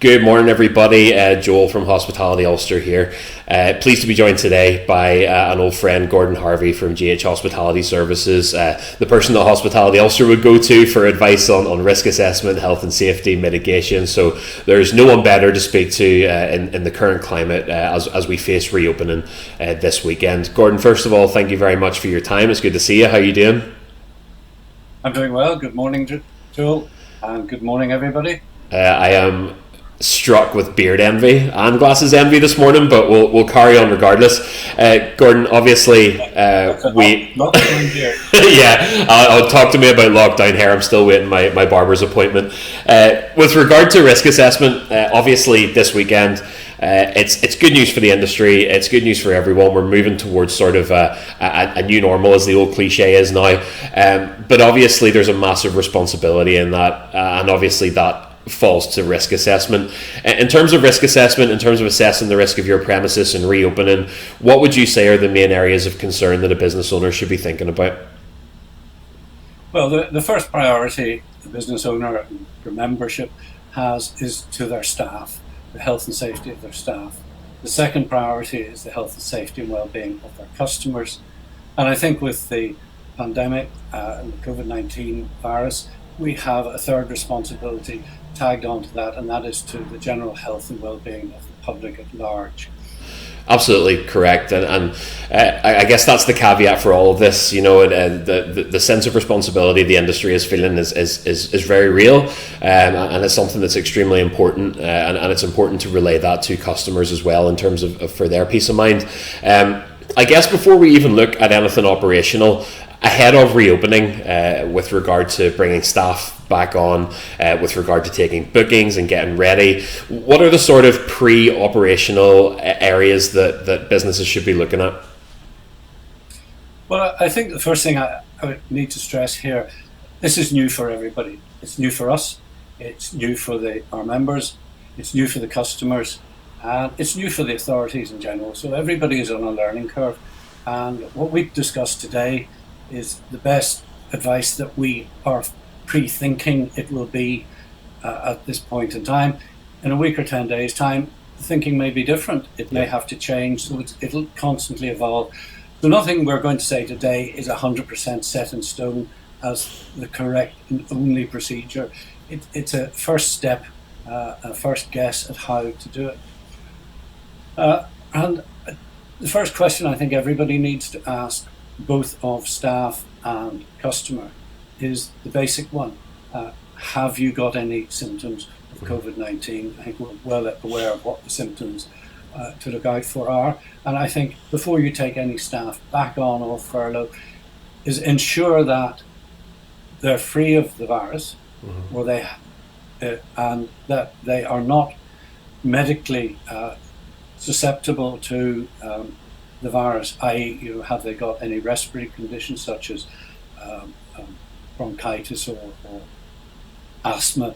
Good morning, everybody. Joel from Hospitality Ulster here. Pleased to be joined today by an old friend, Gordon Harvey from GH Hospitality Services, the person that Hospitality Ulster would go to for advice on risk assessment, health and safety, mitigation. So there's no one better to speak to in the current climate as we face reopening this weekend. Gordon, first of all, thank you very much for your time. It's good to see you. How are you doing? I'm doing well. Good morning, Joel, and good morning, everybody. I am struck with beard envy and glasses envy this morning, but we'll carry on regardless. Gordon, obviously, lockdown here. Yeah, talk to me about lockdown here. I'm still waiting my barber's appointment. With regard to risk assessment, obviously this weekend, it's good news for the industry. It's good news for everyone. We're moving towards sort of a new normal, as the old cliche is now. But obviously, there's a massive responsibility in that, and obviously that falls to risk assessment. In terms of risk assessment, in terms of assessing the risk of your premises and reopening, what would you say are the main areas of concern that a business owner should be thinking about? Well, the first priority the business owner and their membership has is to their staff, the health and safety of their staff. The second priority is the health and safety and well-being of their customers. And I think with the pandemic and the COVID-19 virus, we have a third responsibility tagged onto that, and that is to the general health and well-being of the public at large. Absolutely correct, and I guess that's the caveat for all of this. You know, the sense of responsibility the industry is feeling is very real, and it's something that's extremely important, and it's important to relay that to customers as well in terms of for their peace of mind. I guess before we even look at anything operational, ahead of reopening, with regard to bringing staff back on, with regard to taking bookings and getting ready, what are the sort of pre-operational areas that businesses should be looking at? Well, I think the first thing I would need to stress here, this is new for everybody. It's new for us, it's new for our members, it's new for the customers, and it's new for the authorities in general. So everybody is on a learning curve, and what we've discussed today is the best advice that we are pre-thinking it will be at this point in time. In a week or 10 days' time, the thinking may be different. It may have to change, so it'll constantly evolve. So nothing we're going to say today is 100% set in stone as the correct and only procedure. It's a first step, a first guess at how to do it. And the first question I think everybody needs to ask, both of staff and customer, is the basic one. Have you got any symptoms of COVID-19? I think we're well aware of what the symptoms to look out for are. And I think before you take any staff back on or furlough, is ensure that they're free of the virus, or and that they are not medically susceptible to the virus, i.e., have they got any respiratory conditions such as bronchitis or asthma,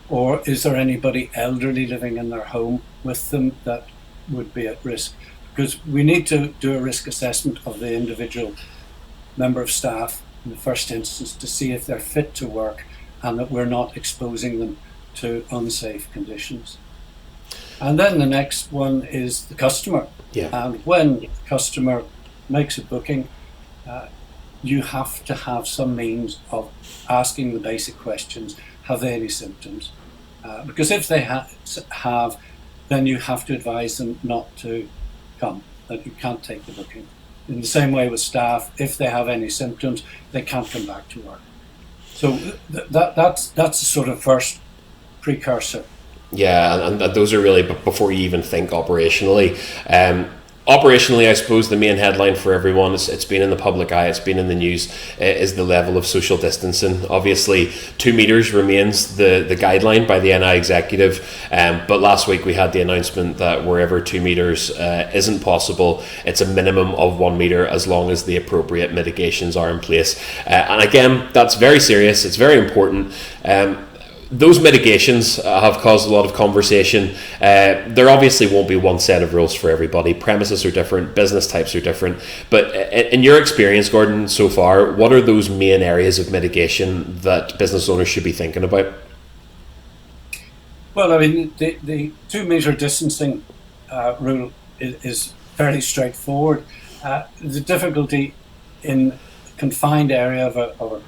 or is there anybody elderly living in their home with them that would be at risk? Because we need to do a risk assessment of the individual member of staff in the first instance to see if they're fit to work and that we're not exposing them to unsafe conditions. And then the next one is the customer. Yeah. And when the customer makes a booking, you have to have some means of asking the basic questions. Have they any symptoms? Because if they have, then you have to advise them not to come, that you can't take the booking. In the same way with staff, if they have any symptoms, they can't come back to work. So that's the sort of first precursor. Yeah, and those are really before you even think operationally. Operationally, I suppose the main headline for everyone, it's been in the public eye, it's been in the news, is the level of social distancing. Obviously, 2 meters remains the guideline by the NI executive, but last week we had the announcement that wherever 2 meters isn't possible, it's a minimum of 1 meter as long as the appropriate mitigations are in place. And again, that's very serious, it's very important. Those mitigations have caused a lot of conversation. There obviously won't be one set of rules for everybody. Premises are different, business types are different. But in your experience, Gordon, so far, what are those main areas of mitigation that business owners should be thinking about? Well, I mean, the 2 meter distancing rule is fairly straightforward. The difficulty in a confined area of a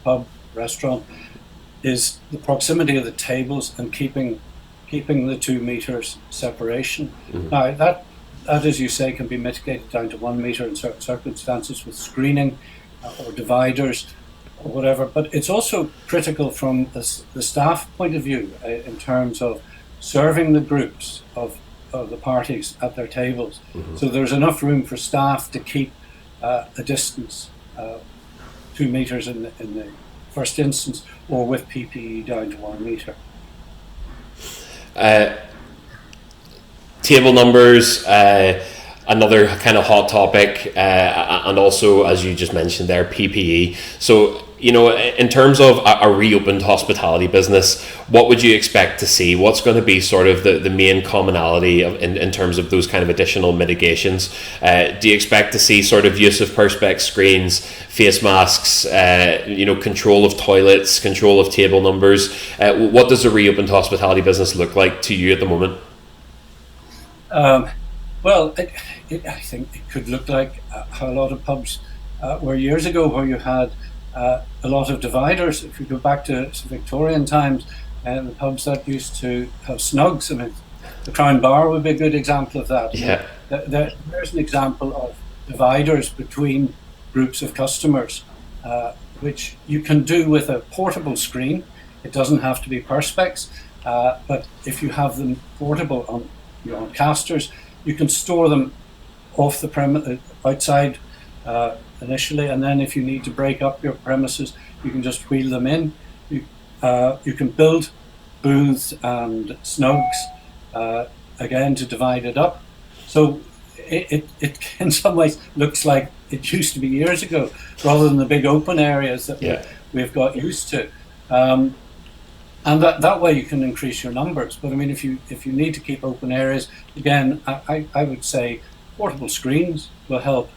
pub, restaurant, is the proximity of the tables and keeping the 2 meters separation. Now that as you say can be mitigated down to 1 meter in certain circumstances with screening or dividers or whatever. But it's also critical from the staff point of view in terms of serving the groups of the parties at their tables. So there's enough room for staff to keep a distance, 2 meters in the first instance, or with PPE down to 1 meter. Table numbers, another kind of hot topic, and also, as you just mentioned there, PPE. So, in terms of a reopened hospitality business, what would you expect to see? What's going to be sort of the main commonality in terms of those kind of additional mitigations? Do you expect to see sort of use of perspex screens, face masks, control of toilets, control of table numbers? What does a reopened hospitality business look like to you at the moment? Well, I think it could look like how a lot of pubs were years ago, where you had a lot of dividers. If you go back to Victorian times, the pubs that used to have snugs, I mean, the Crown Bar would be a good example of that. Yeah. There's an example of dividers between groups of customers, which you can do with a portable screen. It doesn't have to be perspex, but if you have them portable on casters, you can store them off the premise outside initially, and then if you need to break up your premises, you can just wheel them in. You can build booths and snugs again to divide it up. So it in some ways looks like it used to be years ago, rather than the big open areas that we've got used to. And that way you can increase your numbers. But I mean, if you need to keep open areas, again, I would say portable screens will help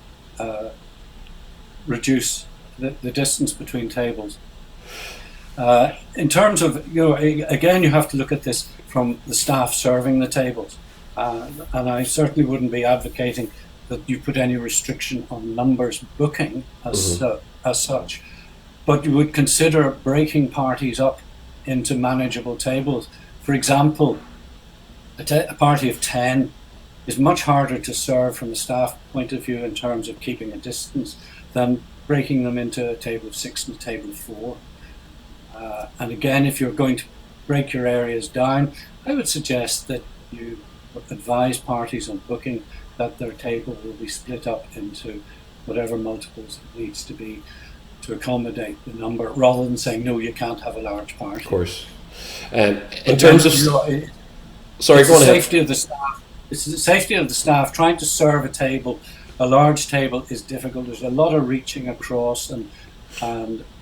reduce the distance between tables. In terms of, again, you have to look at this from the staff serving the tables. And I certainly wouldn't be advocating that you put any restriction on numbers booking as such. But you would consider breaking parties up into manageable tables. For example, a party of 10 is much harder to serve from a staff point of view in terms of keeping a distance than breaking them into a table of 6 and a table of 4. And again, if you're going to break your areas down, I would suggest that you advise parties on booking that their table will be split up into whatever multiples it needs to be to accommodate the number, rather than saying, no, you can't have a large party. Of course. In terms of... Sorry, go on ahead. Safety of the staff. It's the safety of the staff. Trying to serve a table, a large table, is difficult. There's a lot of reaching across and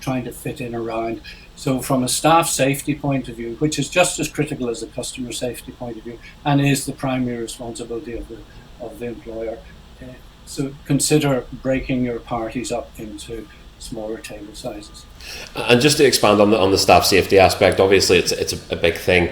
trying to fit in around. So from a staff safety point of view, which is just as critical as a customer safety point of view, and is the primary responsibility of the employer, so consider breaking your parties up into smaller table sizes. And just to expand on the staff safety aspect, obviously it's a big thing.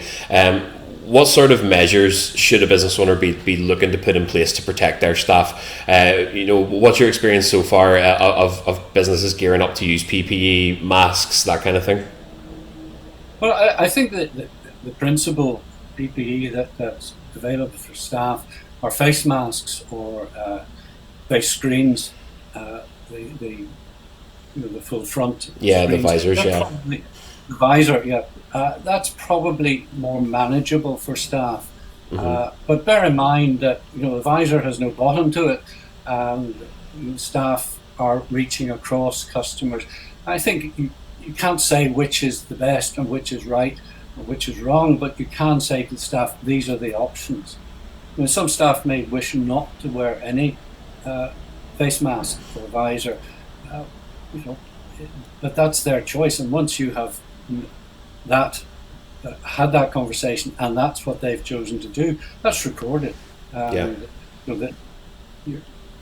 What sort of measures should a business owner be looking to put in place to protect their staff? What's your experience so far of businesses gearing up to use PPE, masks, that kind of thing? Well, I think that the principal PPE that's available for staff are face masks or face screens, the full front. Yeah, screens. the visors. The visor, yeah. That's probably more manageable for staff. But bear in mind that the visor has no bottom to it, and staff are reaching across customers. I think you can't say which is the best and which is right or which is wrong, but you can say to the staff, these are the options. Some staff may wish not to wear any face mask or visor, but that's their choice. And once you have had that conversation and that's what they've chosen to do, that's recorded.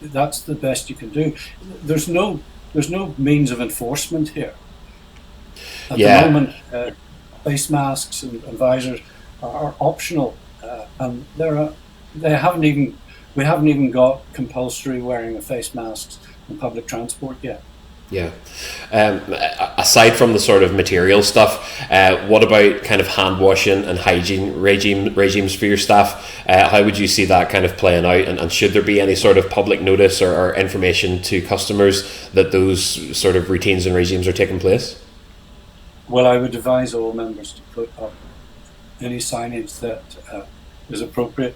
That's the best you can do. There's no means of enforcement here. At the moment, face masks and visors are optional, and they haven't even we haven't even got compulsory wearing of face masks in public transport yet. Yeah. Aside from the sort of material stuff, what about kind of hand washing and hygiene regimes for your staff? How would you see that kind of playing out? And should there be any sort of public notice or information to customers that those sort of routines and regimes are taking place? Well, I would advise all members to put up any signage that is appropriate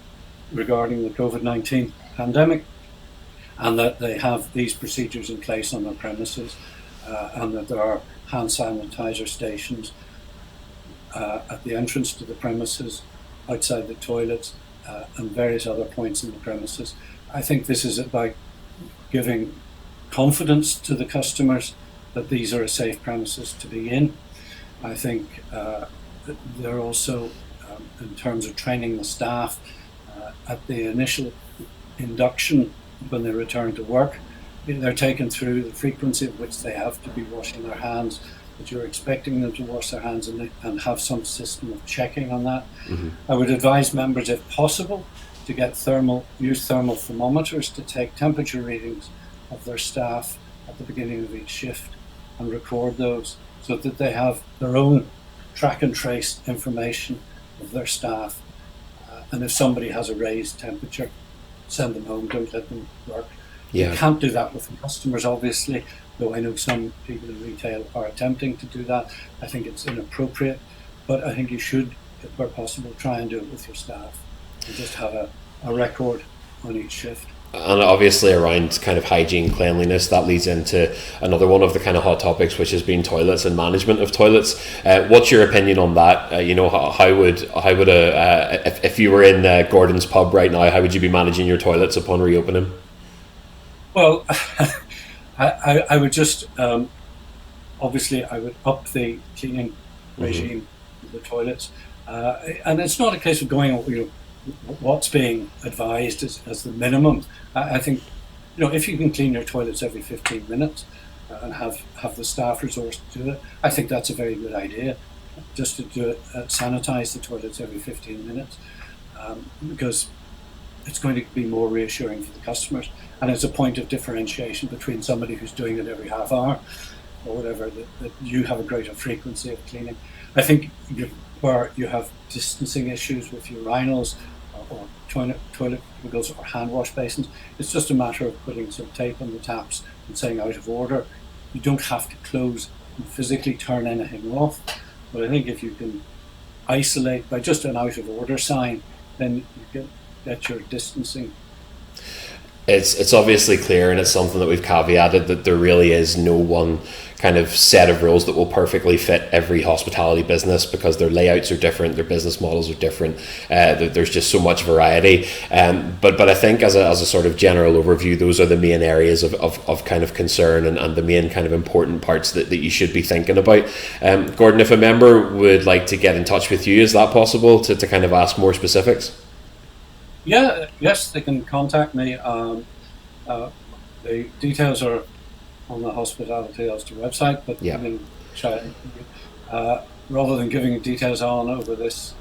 regarding the COVID-19 pandemic, and that they have these procedures in place on their premises, and that there are hand sanitizer stations at the entrance to the premises, outside the toilets, and various other points in the premises. I think this is about giving confidence to the customers that these are a safe premises to be in. I think they're also, in terms of training the staff, at the initial induction when they return to work, they're taken through the frequency at which they have to be washing their hands, that you're expecting them to wash their hands and have some system of checking on that. Mm-hmm. I would advise members, if possible, to use thermal thermometers to take temperature readings of their staff at the beginning of each shift and record those, so that they have their own track and trace information of their staff. And if somebody has a raised temperature, send them home, don't let them work. Yeah. You can't do that with the customers, obviously, though I know some people in retail are attempting to do that. I think it's inappropriate, but I think you should, if where possible, try and do it with your staff and just have a record on each shift. And obviously around kind of hygiene, cleanliness, that leads into another one of the kind of hot topics, which has been toilets and management of toilets. What's your opinion on that? How would if you were in Gordon's pub right now, how would you be managing your toilets upon reopening? Well, I would just obviously I would up the cleaning regime of the toilets, and it's not a case of going, what's being advised as the minimum. I think, if you can clean your toilets every 15 minutes and have the staff resource to do it, I think that's a very good idea. Just to do it, sanitize the toilets every 15 minutes, because it's going to be more reassuring for the customers, and it's a point of differentiation between somebody who's doing it every half hour or whatever, that you have a greater frequency of cleaning. I think where you have distancing issues with urinals or toilet cubicles or hand wash basins, it's just a matter of putting some tape on the taps and saying out of order. You don't have to close and physically turn anything off, but I think if you can isolate by just an out of order sign, then you get your distancing. It's obviously clear, and it's something that we've caveated, that there really is no one kind of set of rules that will perfectly fit every hospitality business, because their layouts are different, their business models are different. There's just so much variety. But I think as a sort of general overview, those are the main areas of kind of concern and the main kind of important parts that you should be thinking about. Gordon, if a member would like to get in touch with you, is that possible to kind of ask more specifics? Yes, they can contact me. The details are on the Hospitality Ulster website, but rather than giving details on over this,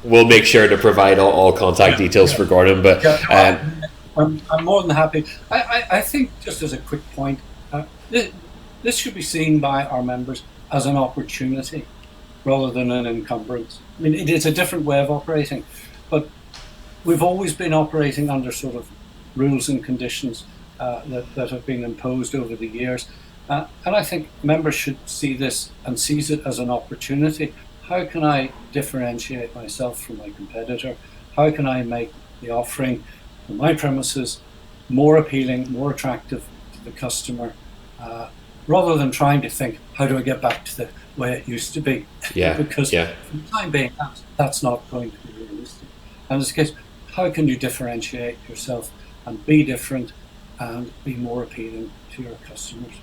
we'll make sure to provide all contact details for Gordon. But I'm more than happy. I think, just as a quick point, this should be seen by our members as an opportunity rather than an encumbrance. I mean, it is a different way of operating, but we've always been operating under sort of rules and conditions that have been imposed over the years. And I think members should see this and seize it as an opportunity. How can I differentiate myself from my competitor? How can I make the offering on my premises more appealing, more attractive to the customer, rather than trying to think, how do I get back to the way it used to be? Because for the time being, that's not going to be realistic. And in this case, how can you differentiate yourself and be different and be more appealing to your customers?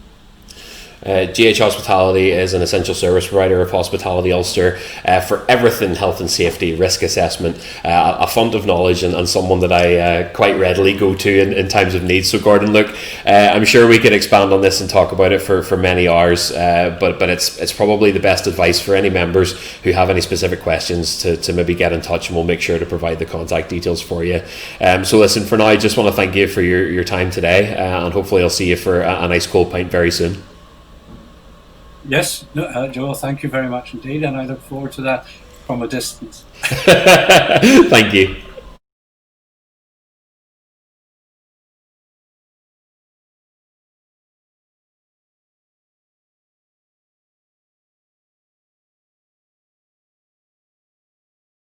GH Hospitality is an essential service provider of Hospitality Ulster for everything health and safety, risk assessment, a font of knowledge, and someone that I quite readily go to in times of need. So Gordon, look, I'm sure we could expand on this and talk about it for many hours, but it's probably the best advice for any members who have any specific questions to maybe get in touch, and we'll make sure to provide the contact details for you. So listen, for now, I just want to thank you for your time today, and hopefully I'll see you for a nice cold pint very soon. Yes, no, Joel, thank you very much indeed, and I look forward to that from a distance. Thank you.